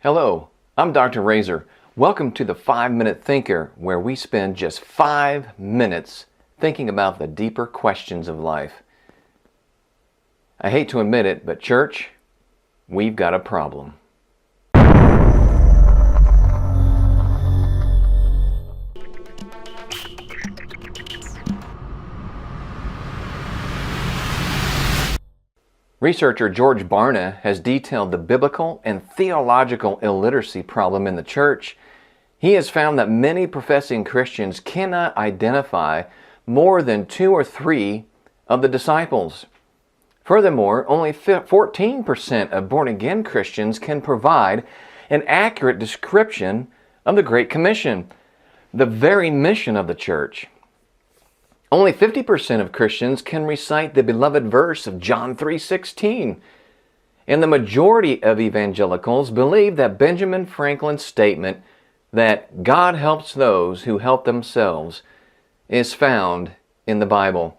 Hello, I'm Dr. Razor. Welcome to the 5-Minute Thinker, where we spend just 5 minutes thinking about the deeper questions of life. I hate to admit it, but church, we've got a problem. Researcher George Barna has detailed the biblical and theological illiteracy problem in the church. He has found that many professing Christians cannot identify more than 2 or 3 of the disciples. Furthermore, only 14% of born-again Christians can provide an accurate description of the Great Commission, the very mission of the church. Only 50% of Christians can recite the beloved verse of John 3:16. And the majority of evangelicals believe that Benjamin Franklin's statement that God helps those who help themselves is found in the Bible.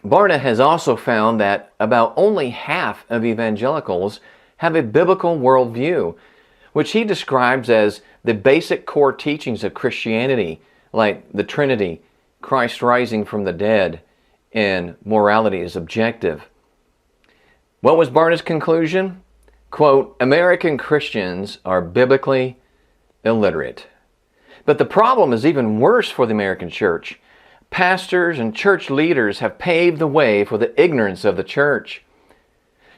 Barna has also found that about only half of evangelicals have a biblical worldview, which he describes as the basic core teachings of Christianity, like the Trinity, Christ rising from the dead, and morality is objective. What was Barna's conclusion? Quote, American Christians are biblically illiterate. But the problem is even worse for the American church. Pastors and church leaders have paved the way for the ignorance of the church.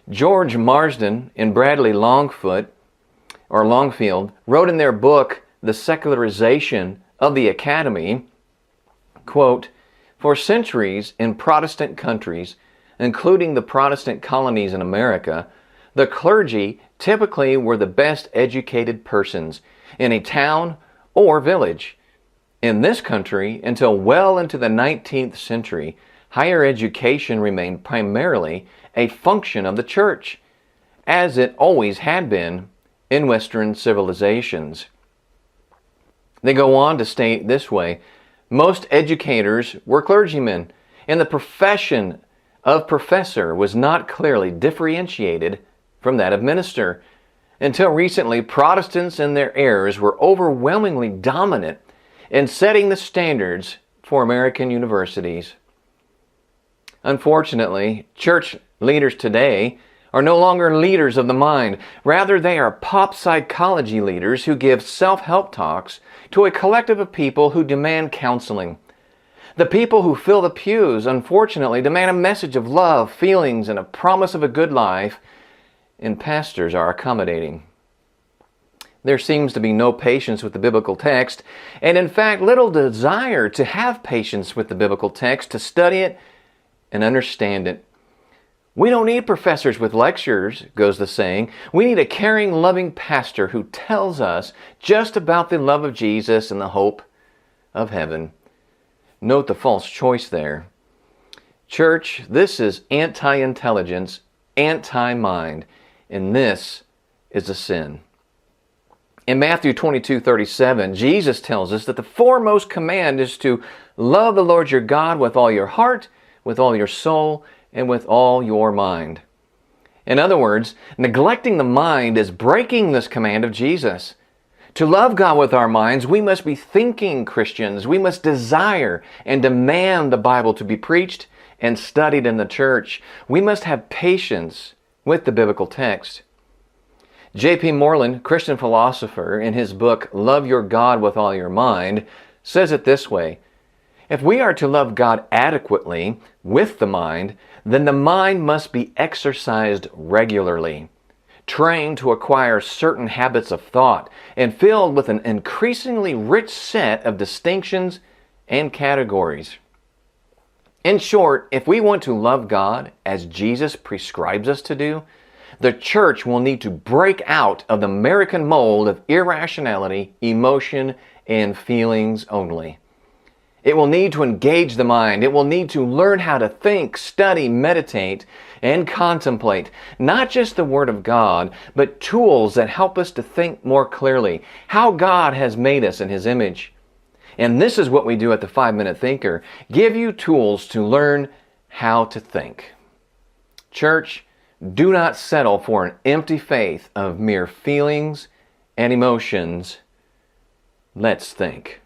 George Marsden and Bradley Longfield wrote in their book, The Secularization of the Academy, quote, for centuries in Protestant countries, including the Protestant colonies in America, the clergy typically were the best educated persons in a town or village. In this country, until well into the 19th century, higher education remained primarily a function of the church, as it always had been in Western civilizations. They go on to state this way, most educators were clergymen, and the profession of professor was not clearly differentiated from that of minister. Until recently, Protestants and their heirs were overwhelmingly dominant in setting the standards for American universities. Unfortunately, church leaders today are no longer leaders of the mind. Rather, they are pop psychology leaders who give self-help talks to a collective of people who demand counseling. The people who fill the pews, unfortunately, demand a message of love, feelings, and a promise of a good life, and pastors are accommodating. There seems to be no patience with the biblical text, and in fact, little desire to have patience with the biblical text, to study it and understand it. We don't need professors with lectures, goes the saying. We need a caring, loving pastor who tells us just about the love of Jesus and the hope of heaven. Note the false choice there. Church, this is anti-intelligence, anti-mind, and this is a sin. In Matthew 22:37, Jesus tells us that the foremost command is to love the Lord your God with all your heart, with all your soul, and with all your mind. In other words, neglecting the mind is breaking this command of Jesus. To love God with our minds, we must be thinking Christians. We must desire and demand the Bible to be preached and studied in the church. We must have patience with the biblical text. J.P. Moreland, Christian philosopher, in his book, Love Your God with All Your Mind, says it this way, if we are to love God adequately with the mind, then the mind must be exercised regularly, trained to acquire certain habits of thought, and filled with an increasingly rich set of distinctions and categories. In short, if we want to love God as Jesus prescribes us to do, the church will need to break out of the American mold of irrationality, emotion, and feelings only. It will need to engage the mind. It will need to learn how to think, study, meditate, and contemplate, not just the Word of God, but tools that help us to think more clearly, how God has made us in His image. And this is what we do at the 5-Minute Thinker, give you tools to learn how to think. Church, Do not settle for an empty faith of mere feelings and emotions. Let's think.